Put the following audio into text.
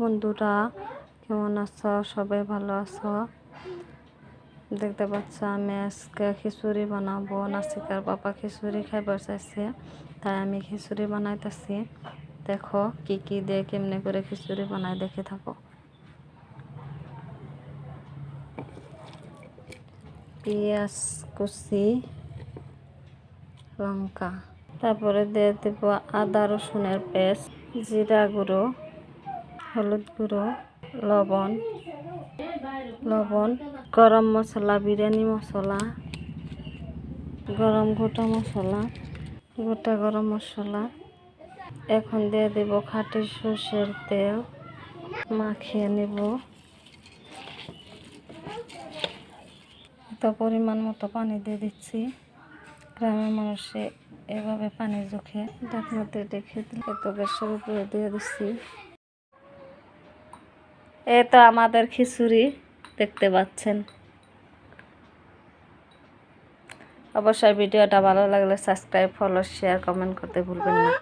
বন্ধুরা, কেমন আছো? সবাই ভালো আছো? দেখতে পাচ্ছ আমি আজকে খিচুড়ি বানাবো। নাসিকার বাবা খিচুড়ি খাইবার চাইছে, তাই আমি খিচুড়ি বানাইতেছি। দেখো কি কি দিয়ে কেমনে করে খিচুড়ি বানাই, দেখে থাকো। পেঁয়াজ কুচি, লঙ্কা, তারপরে দিয়ে দেব আদা রসুনের পেস্ট, জিরা গুঁড়ো, হলুদ গুঁড়ো, লবণ, গরম মশলা, বিরিয়ানি মশলা, গোটা মশলা, গোটা গরম মশলা। এখন দিয়ে দেব খাঁটি সর্ষের তেল, মাখিয়ে নেব। তো পরিমাণ মতো পানি দিয়ে দিচ্ছি। গ্রামের মানুষে এভাবে পানি জোখে ঢাকনাতে রেখে দিলে তো গ্যাসের উপরে দিয়ে দিচ্ছি। এই তো আমাদের খিচুড়ি দেখতে পাচ্ছেন। অবশ্যই ভিডিওটা ভালো লাগলে সাবস্ক্রাইব, ফলো, শেয়ার, কমেন্ট করতে ভুলবেন না।